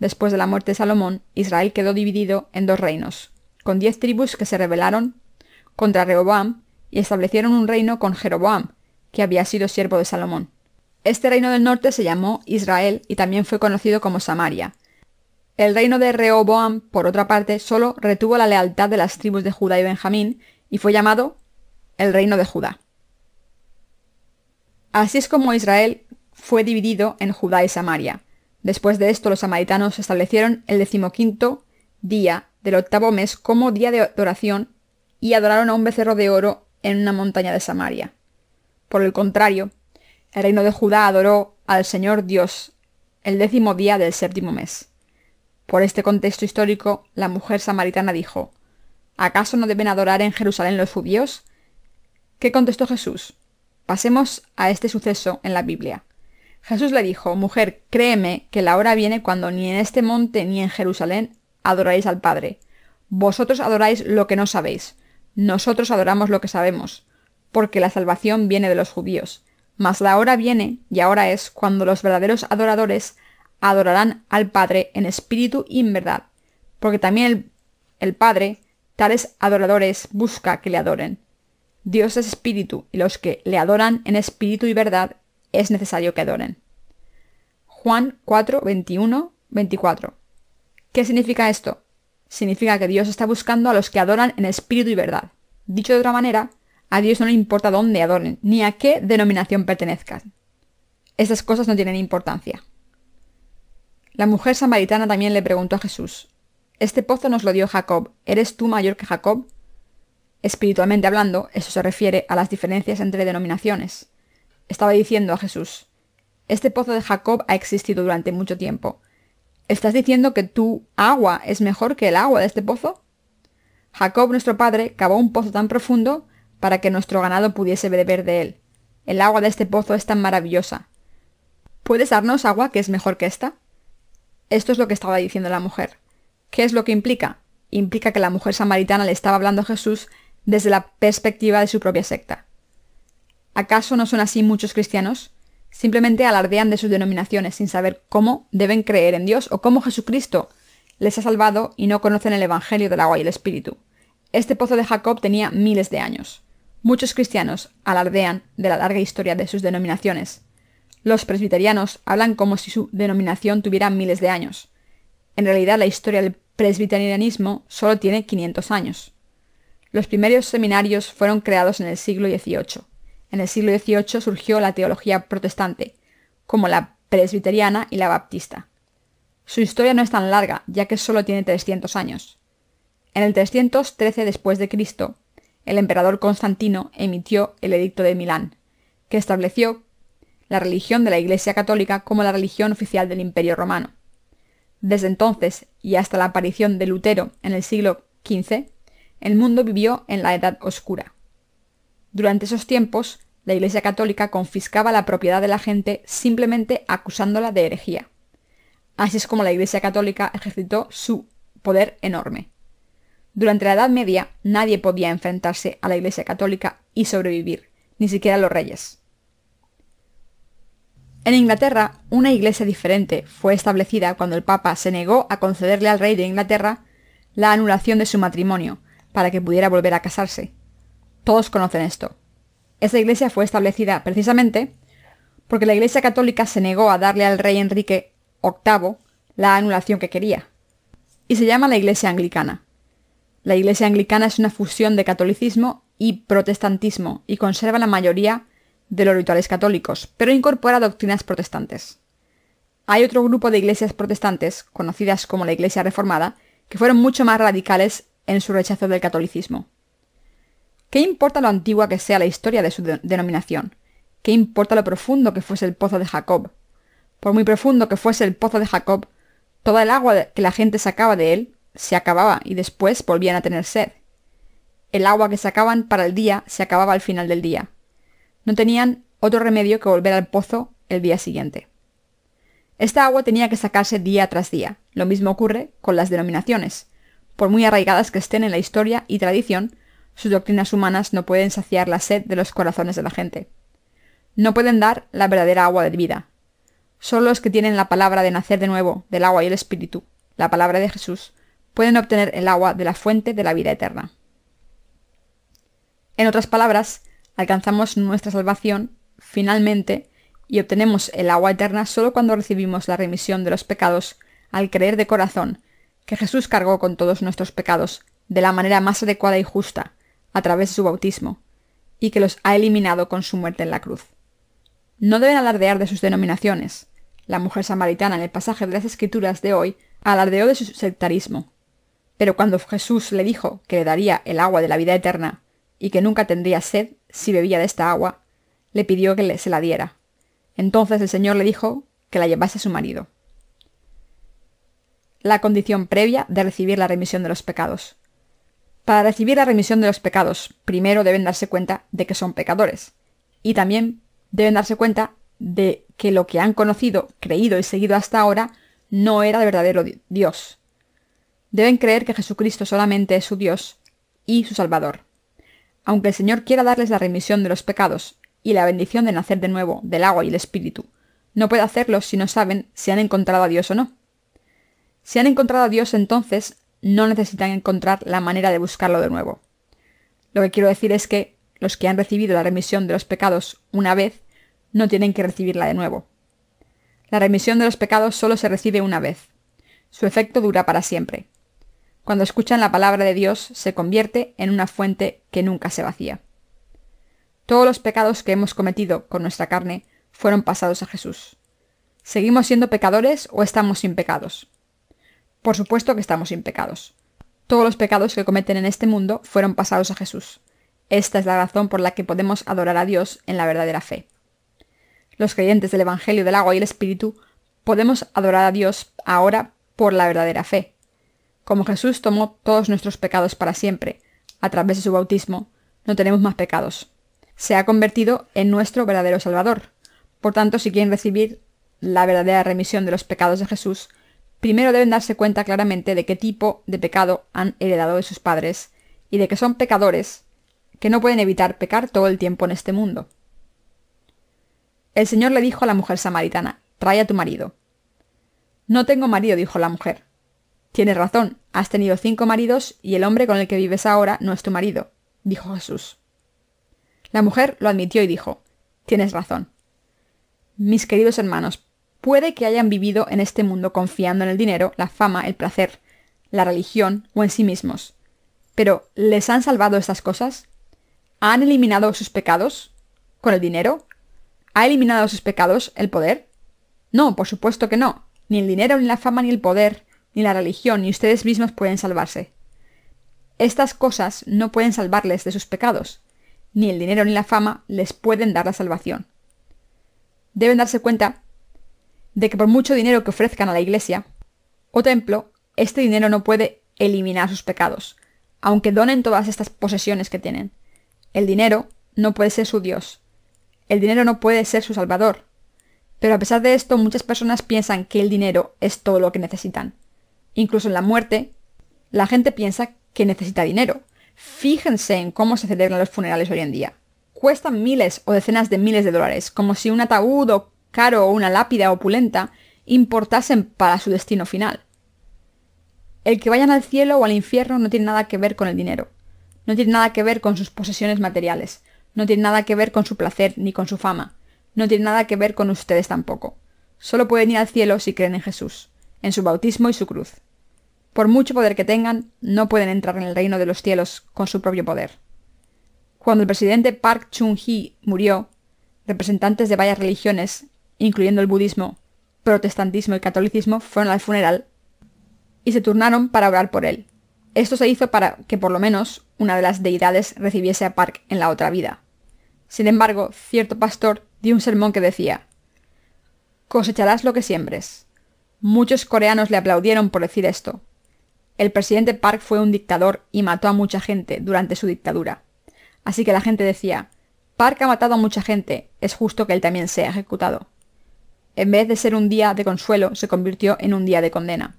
Después de la muerte de Salomón, Israel quedó dividido en 2 reinos, con 10 tribus que se rebelaron contra Rehoboam y establecieron un reino con Jeroboam, que había sido siervo de Salomón. Este reino del norte se llamó Israel y también fue conocido como Samaria. El reino de Rehoboam, por otra parte, solo retuvo la lealtad de las tribus de Judá y Benjamín y fue llamado el reino de Judá. Así es como Israel fue dividido en Judá y Samaria. Después de esto, los samaritanos establecieron el 15º día del 8º mes como día de adoración y adoraron a un becerro de oro en una montaña de Samaria. Por el contrario, el reino de Judá adoró al Señor Dios el 10º día del 7º mes. Por este contexto histórico, la mujer samaritana dijo: ¿Acaso no deben adorar en Jerusalén los judíos? ¿Qué contestó Jesús? Pasemos a este suceso en la Biblia. Jesús le dijo: Mujer, créeme que la hora viene cuando ni en este monte ni en Jerusalén adoraréis al Padre. Vosotros adoráis lo que no sabéis. Nosotros adoramos lo que sabemos, porque la salvación viene de los judíos. Mas la hora viene, y ahora es, cuando los verdaderos adoradores adorarán al Padre en espíritu y en verdad, porque también el Padre tales adoradores busca que le adoren. Dios es espíritu, y los que le adoran en espíritu y verdad es necesario que adoren. Juan 4, 21, 24. ¿Qué significa esto? Significa que Dios está buscando a los que adoran en espíritu y verdad. Dicho de otra manera, a Dios no le importa dónde adoren, ni a qué denominación pertenezcan. Estas cosas no tienen importancia. La mujer samaritana también le preguntó a Jesús: «Este pozo nos lo dio Jacob. ¿Eres tú mayor que Jacob?». Espiritualmente hablando, eso se refiere a las diferencias entre denominaciones. Estaba diciendo a Jesús: «Este pozo de Jacob ha existido durante mucho tiempo. ¿Estás diciendo que tu agua es mejor que el agua de este pozo?». Jacob, nuestro padre, cavó un pozo tan profundo para que nuestro ganado pudiese beber de él. El agua de este pozo es tan maravillosa. ¿Puedes darnos agua que es mejor que esta? Esto es lo que estaba diciendo la mujer. ¿Qué es lo que implica? Implica que la mujer samaritana le estaba hablando a Jesús desde la perspectiva de su propia secta. ¿Acaso no son así muchos cristianos? Simplemente alardean de sus denominaciones sin saber cómo deben creer en Dios o cómo Jesucristo les ha salvado y no conocen el Evangelio del agua y el Espíritu. Este pozo de Jacob tenía miles de años. Muchos cristianos alardean de la larga historia de sus denominaciones. Los presbiterianos hablan como si su denominación tuviera miles de años. En realidad, la historia del presbiterianismo solo tiene 500 años. Los primeros seminarios fueron creados en el siglo XVIII. En el siglo XVIII surgió la teología protestante, como la presbiteriana y la baptista. Su historia no es tan larga, ya que solo tiene 300 años. En el 313 después de Cristo, el emperador Constantino emitió el Edicto de Milán, que estableció la religión de la Iglesia Católica como la religión oficial del Imperio Romano. Desde entonces y hasta la aparición de Lutero en el siglo XV, el mundo vivió en la Edad Oscura. Durante esos tiempos, la Iglesia Católica confiscaba la propiedad de la gente simplemente acusándola de herejía. Así es como la Iglesia Católica ejercitó su poder enorme. Durante la Edad Media, nadie podía enfrentarse a la Iglesia Católica y sobrevivir, ni siquiera los reyes. En Inglaterra, una iglesia diferente fue establecida cuando el Papa se negó a concederle al rey de Inglaterra la anulación de su matrimonio, para que pudiera volver a casarse. Todos conocen esto. Esa iglesia fue establecida precisamente porque la Iglesia Católica se negó a darle al rey Enrique VIII la anulación que quería. Y se llama la Iglesia Anglicana. La Iglesia Anglicana es una fusión de catolicismo y protestantismo y conserva la mayoría de los rituales católicos, pero incorpora doctrinas protestantes. Hay otro grupo de iglesias protestantes, conocidas como la Iglesia Reformada, que fueron mucho más radicales en su rechazo del catolicismo. ¿Qué importa lo antigua que sea la historia de su denominación? ¿Qué importa lo profundo que fuese el pozo de Jacob? Por muy profundo que fuese el pozo de Jacob, toda el agua que la gente sacaba de él se acababa y después volvían a tener sed. El agua que sacaban para el día se acababa al final del día. No tenían otro remedio que volver al pozo el día siguiente. Esta agua tenía que sacarse día tras día. Lo mismo ocurre con las denominaciones. Por muy arraigadas que estén en la historia y tradición, sus doctrinas humanas no pueden saciar la sed de los corazones de la gente. No pueden dar la verdadera agua de vida. Solo los que tienen la palabra de nacer de nuevo, del agua y el Espíritu, la palabra de Jesús, pueden obtener el agua de la fuente de la vida eterna. En otras palabras, alcanzamos nuestra salvación finalmente y obtenemos el agua eterna solo cuando recibimos la remisión de los pecados al creer de corazón que Jesús cargó con todos nuestros pecados de la manera más adecuada y justa a través de su bautismo y que los ha eliminado con su muerte en la cruz. No deben alardear de sus denominaciones. La mujer samaritana en el pasaje de las Escrituras de hoy alardeó de su sectarismo. Pero cuando Jesús le dijo que le daría el agua de la vida eterna y que nunca tendría sed si bebía de esta agua, le pidió que se la diera. Entonces el Señor le dijo que la llevase a su marido. La condición previa de recibir la remisión de los pecados. Para recibir la remisión de los pecados, primero deben darse cuenta de que son pecadores. Y también deben darse cuenta de que lo que han conocido, creído y seguido hasta ahora no era el verdadero Dios. Deben creer que Jesucristo solamente es su Dios y su Salvador. Aunque el Señor quiera darles la remisión de los pecados y la bendición de nacer de nuevo del agua y el Espíritu, no puede hacerlo si no saben si han encontrado a Dios o no. Si han encontrado a Dios, entonces no necesitan encontrar la manera de buscarlo de nuevo. Lo que quiero decir es que los que han recibido la remisión de los pecados una vez no tienen que recibirla de nuevo. La remisión de los pecados solo se recibe una vez. Su efecto dura para siempre. Cuando escuchan la palabra de Dios, se convierte en una fuente que nunca se vacía. Todos los pecados que hemos cometido con nuestra carne fueron pasados a Jesús. ¿Seguimos siendo pecadores o estamos sin pecados? Por supuesto que estamos sin pecados. Todos los pecados que cometen en este mundo fueron pasados a Jesús. Esta es la razón por la que podemos adorar a Dios en la verdadera fe. Los creyentes del Evangelio del agua y el Espíritu podemos adorar a Dios ahora por la verdadera fe. Como Jesús tomó todos nuestros pecados para siempre, a través de su bautismo, no tenemos más pecados. Se ha convertido en nuestro verdadero Salvador. Por tanto, si quieren recibir la verdadera remisión de los pecados de Jesús, primero deben darse cuenta claramente de qué tipo de pecado han heredado de sus padres y de que son pecadores que no pueden evitar pecar todo el tiempo en este mundo. El Señor le dijo a la mujer samaritana: «Trae a tu marido». «No tengo marido», dijo la mujer. «Tienes razón, has tenido 5 maridos y el hombre con el que vives ahora no es tu marido», dijo Jesús. La mujer lo admitió y dijo: «Tienes razón». Mis queridos hermanos, puede que hayan vivido en este mundo confiando en el dinero, la fama, el placer, la religión o en sí mismos. Pero, ¿les han salvado estas cosas? ¿Han eliminado sus pecados con el dinero? ¿Ha eliminado sus pecados el poder? No, por supuesto que no. Ni el dinero, ni la fama, ni el poder, ni la religión, ni ustedes mismos pueden salvarse. Estas cosas no pueden salvarles de sus pecados. Ni el dinero ni la fama les pueden dar la salvación. Deben darse cuenta de que por mucho dinero que ofrezcan a la iglesia o templo, este dinero no puede eliminar sus pecados, aunque donen todas estas posesiones que tienen. El dinero no puede ser su Dios. El dinero no puede ser su Salvador. Pero a pesar de esto, muchas personas piensan que el dinero es todo lo que necesitan. Incluso en la muerte, la gente piensa que necesita dinero. Fíjense en cómo se celebran los funerales hoy en día. Cuestan miles o decenas de miles de dólares, como si un ataúd caro o una lápida opulenta importasen para su destino final. El que vayan al cielo o al infierno no tiene nada que ver con el dinero. No tiene nada que ver con sus posesiones materiales. No tiene nada que ver con su placer ni con su fama. No tiene nada que ver con ustedes tampoco. Solo pueden ir al cielo si creen en Jesús, en su bautismo y su cruz. Por mucho poder que tengan, no pueden entrar en el reino de los cielos con su propio poder. Cuando el presidente Park Chung-hee murió, representantes de varias religiones, incluyendo el budismo, protestantismo y catolicismo, fueron al funeral y se turnaron para orar por él. Esto se hizo para que por lo menos una de las deidades recibiese a Park en la otra vida. Sin embargo, cierto pastor dio un sermón que decía: «Cosecharás lo que siembres». Muchos coreanos le aplaudieron por decir esto. El presidente Park fue un dictador y mató a mucha gente durante su dictadura. Así que la gente decía: «Park ha matado a mucha gente, es justo que él también sea ejecutado». En vez de ser un día de consuelo, se convirtió en un día de condena.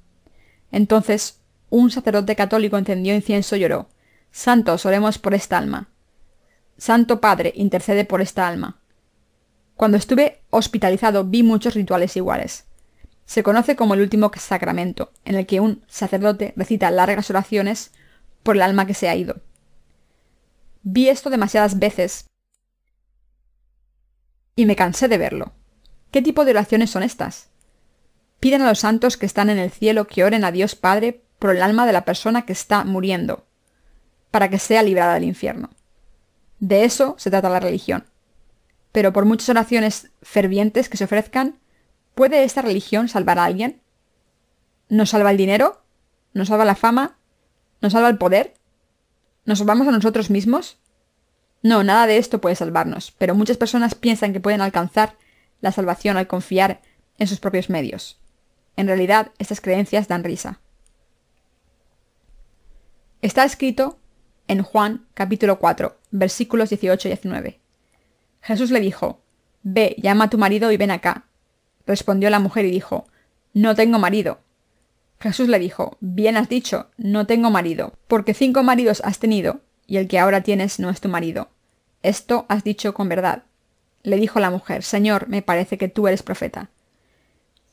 Entonces, un sacerdote católico encendió incienso y lloró: «Santos, oremos por esta alma. Santo Padre, intercede por esta alma». Cuando estuve hospitalizado vi muchos rituales iguales. Se conoce como el último sacramento, en el que un sacerdote recita largas oraciones por el alma que se ha ido. Vi esto demasiadas veces y me cansé de verlo. ¿Qué tipo de oraciones son estas? Piden a los santos que están en el cielo que oren a Dios Padre por el alma de la persona que está muriendo, para que sea librada del infierno. De eso se trata la religión. Pero por muchas oraciones fervientes que se ofrezcan, ¿puede esta religión salvar a alguien? ¿Nos salva el dinero? ¿Nos salva la fama? ¿Nos salva el poder? ¿Nos salvamos a nosotros mismos? No, nada de esto puede salvarnos, pero muchas personas piensan que pueden alcanzar la salvación al confiar en sus propios medios. En realidad, estas creencias dan risa. Está escrito en Juan capítulo 4, versículos 18 y 19. Jesús le dijo: «Ve, llama a tu marido y ven acá». Respondió la mujer y dijo: «No tengo marido». Jesús le dijo: «Bien has dicho, no tengo marido, porque 5 maridos has tenido, y el que ahora tienes no es tu marido. Esto has dicho con verdad». Le dijo la mujer: «Señor, me parece que tú eres profeta».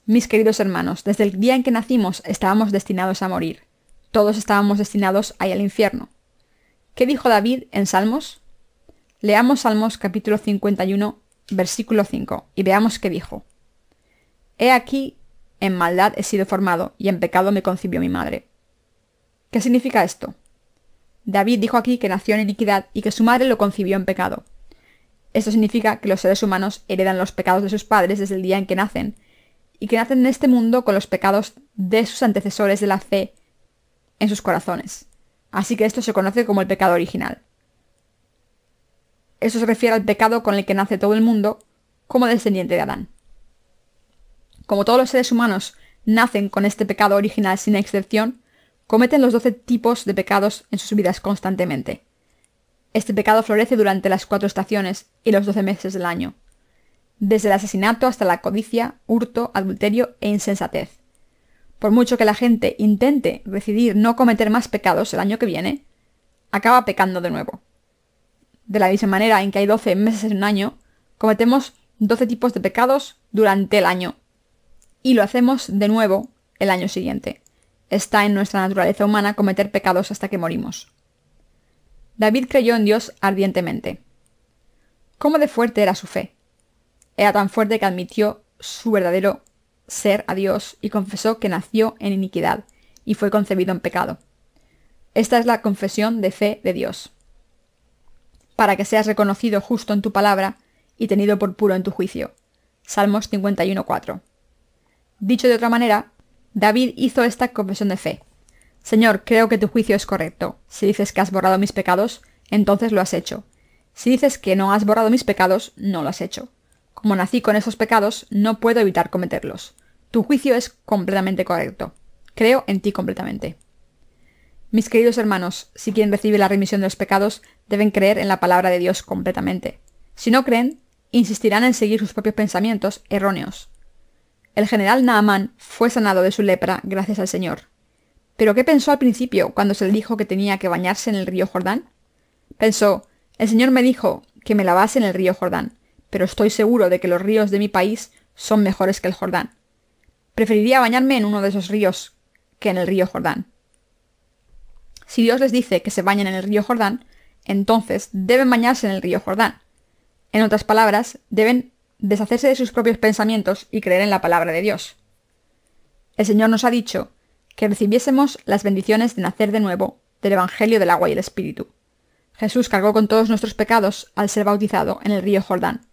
Mis queridos hermanos, desde el día en que nacimos estábamos destinados a morir. Todos estábamos destinados a ir al infierno. ¿Qué dijo David en Salmos? Leamos Salmos capítulo 51, versículo 5, y veamos qué dijo. «He aquí, en maldad he sido formado, y en pecado me concibió mi madre». ¿Qué significa esto? David dijo aquí que nació en iniquidad y que su madre lo concibió en pecado. Esto significa que los seres humanos heredan los pecados de sus padres desde el día en que nacen, y que nacen en este mundo con los pecados de sus antecesores de la fe en sus corazones. Así que esto se conoce como el pecado original. Eso se refiere al pecado con el que nace todo el mundo como descendiente de Adán. Como todos los seres humanos nacen con este pecado original sin excepción, cometen los 12 tipos de pecados en sus vidas constantemente. Este pecado florece durante las 4 estaciones y los 12 meses del año, desde el asesinato hasta la codicia, hurto, adulterio e insensatez. Por mucho que la gente intente decidir no cometer más pecados el año que viene, acaba pecando de nuevo. De la misma manera en que hay 12 meses en un año, cometemos 12 tipos de pecados durante el año, y lo hacemos de nuevo el año siguiente. Está en nuestra naturaleza humana cometer pecados hasta que morimos. David creyó en Dios ardientemente. ¿Cómo de fuerte era su fe? Era tan fuerte que admitió su verdadero ser a Dios y confesó que nació en iniquidad y fue concebido en pecado. Esta es la confesión de fe de Dios, para que seas reconocido justo en tu palabra y tenido por puro en tu juicio. Salmos 51:4. Dicho de otra manera, David hizo esta confesión de fe. Señor, creo que tu juicio es correcto. Si dices que has borrado mis pecados, entonces lo has hecho. Si dices que no has borrado mis pecados, no lo has hecho. Como nací con esos pecados, no puedo evitar cometerlos. Tu juicio es completamente correcto. Creo en ti completamente. Mis queridos hermanos, si quieren recibir la remisión de los pecados, deben creer en la palabra de Dios completamente. Si no creen, insistirán en seguir sus propios pensamientos erróneos. El general Naamán fue sanado de su lepra gracias al Señor. ¿Pero qué pensó al principio cuando se le dijo que tenía que bañarse en el río Jordán? Pensó, el Señor me dijo que me lavase en el río Jordán, pero estoy seguro de que los ríos de mi país son mejores que el Jordán. Preferiría bañarme en uno de esos ríos que en el río Jordán. Si Dios les dice que se bañen en el río Jordán, entonces deben bañarse en el río Jordán. En otras palabras, deben deshacerse de sus propios pensamientos y creer en la palabra de Dios. El Señor nos ha dicho que recibiésemos las bendiciones de nacer de nuevo del Evangelio del agua y el Espíritu. Jesús cargó con todos nuestros pecados al ser bautizado en el río Jordán.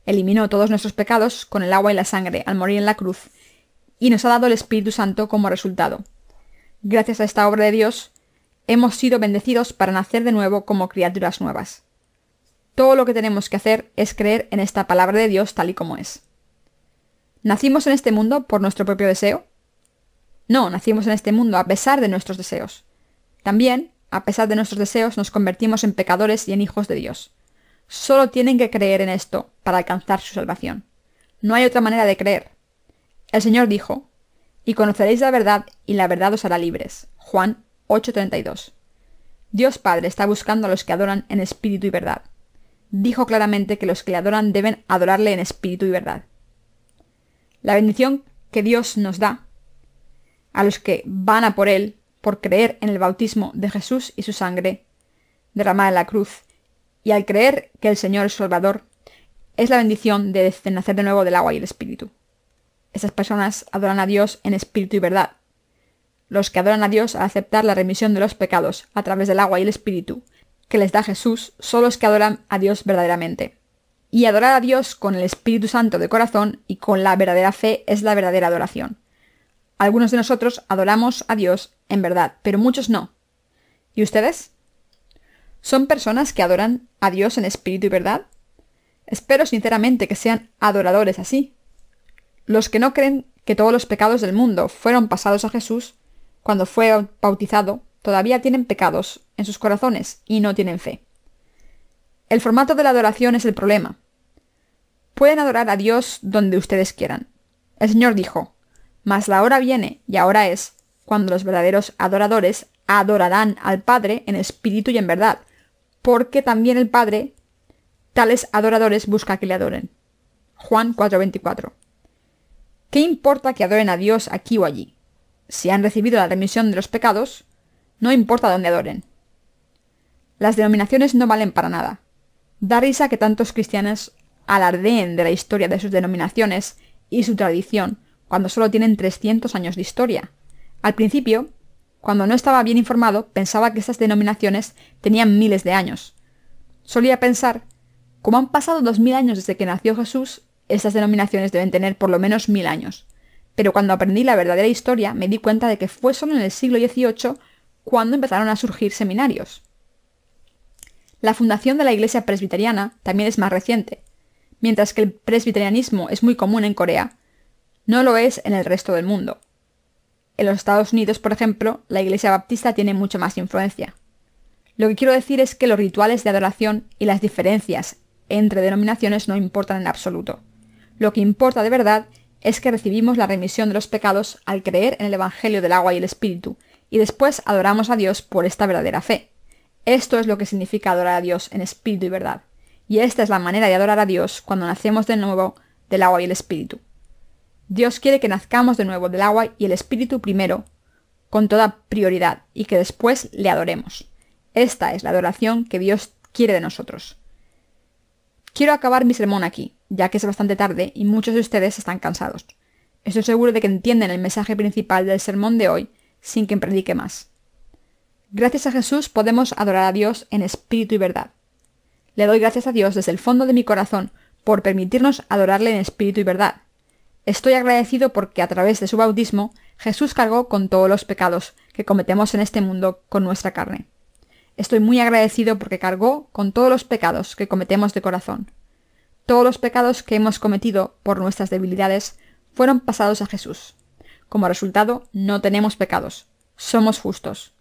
Eliminó todos nuestros pecados con el agua y la sangre al morir en la cruz y nos ha dado el Espíritu Santo como resultado. Gracias a esta obra de Dios, hemos sido bendecidos para nacer de nuevo como criaturas nuevas. Todo lo que tenemos que hacer es creer en esta palabra de Dios tal y como es. ¿Nacimos en este mundo por nuestro propio deseo? No, nacimos en este mundo a pesar de nuestros deseos. También, a pesar de nuestros deseos, nos convertimos en pecadores y en hijos de Dios. Solo tienen que creer en esto para alcanzar su salvación. No hay otra manera de creer. El Señor dijo, y conoceréis la verdad, y la verdad os hará libres. Juan 8:32. Dios Padre está buscando a los que adoran en espíritu y verdad. Dijo claramente que los que le adoran deben adorarle en espíritu y verdad. La bendición que Dios nos da a los que van a por Él, por creer en el bautismo de Jesús y su sangre derramada en la cruz, y al creer que el Señor es su Salvador, es la bendición de nacer de nuevo del agua y el Espíritu. Esas personas adoran a Dios en espíritu y verdad. Los que adoran a Dios al aceptar la remisión de los pecados a través del agua y el Espíritu que les da Jesús son los que adoran a Dios verdaderamente. Y adorar a Dios con el Espíritu Santo de corazón y con la verdadera fe es la verdadera adoración. Algunos de nosotros adoramos a Dios en verdad, pero muchos no. ¿Y ustedes? ¿Son personas que adoran a Dios en espíritu y verdad? Espero sinceramente que sean adoradores así. Los que no creen que todos los pecados del mundo fueron pasados a Jesús cuando fue bautizado, todavía tienen pecados en sus corazones y no tienen fe. El formato de la adoración es el problema. Pueden adorar a Dios donde ustedes quieran. El Señor dijo, mas la hora viene, y ahora es, cuando los verdaderos adoradores adorarán al Padre en espíritu y en verdad, porque también el Padre, tales adoradores, busca que le adoren. Juan 4:24. ¿Qué importa que adoren a Dios aquí o allí? Si han recibido la remisión de los pecados, no importa dónde adoren. Las denominaciones no valen para nada. Da risa que tantos cristianos alardeen de la historia de sus denominaciones y su tradición, cuando solo tienen 300 años de historia. Al principio, cuando no estaba bien informado, pensaba que estas denominaciones tenían miles de años. Solía pensar Como han pasado 2000 años desde que nació Jesús, estas denominaciones deben tener por lo menos 1000 años. Pero cuando aprendí la verdadera historia, me di cuenta de que fue solo en el siglo XVIII cuando empezaron a surgir seminarios. La fundación de la Iglesia presbiteriana también es más reciente. Mientras que el presbiterianismo es muy común en Corea, no lo es en el resto del mundo. En los Estados Unidos, por ejemplo, la Iglesia Baptista tiene mucha más influencia. Lo que quiero decir es que los rituales de adoración y las diferencias entre denominaciones no importan en absoluto. Lo que importa de verdad es que recibimos la remisión de los pecados al creer en el Evangelio del agua y el Espíritu, y después adoramos a Dios por esta verdadera fe. Esto es lo que significa adorar a Dios en espíritu y verdad. Y esta es la manera de adorar a Dios cuando nacemos de nuevo del agua y el Espíritu. Dios quiere que nazcamos de nuevo del agua y el Espíritu primero, con toda prioridad, y que después le adoremos. Esta es la adoración que Dios quiere de nosotros. Quiero acabar mi sermón aquí, ya que es bastante tarde y muchos de ustedes están cansados. Estoy seguro de que entienden el mensaje principal del sermón de hoy sin que predique más. Gracias a Jesús podemos adorar a Dios en espíritu y verdad. Le doy gracias a Dios desde el fondo de mi corazón por permitirnos adorarle en espíritu y verdad. Estoy agradecido porque a través de su bautismo Jesús cargó con todos los pecados que cometemos en este mundo con nuestra carne. Estoy muy agradecido porque cargó con todos los pecados que cometemos de corazón. Todos los pecados que hemos cometido por nuestras debilidades fueron pasados a Jesús. Como resultado, no tenemos pecados. Somos justos.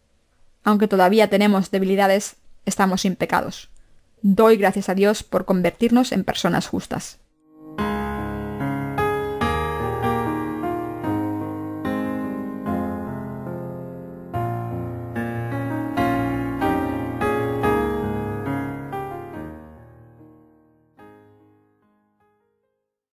Aunque todavía tenemos debilidades, estamos sin pecados. Doy gracias a Dios por convertirnos en personas justas.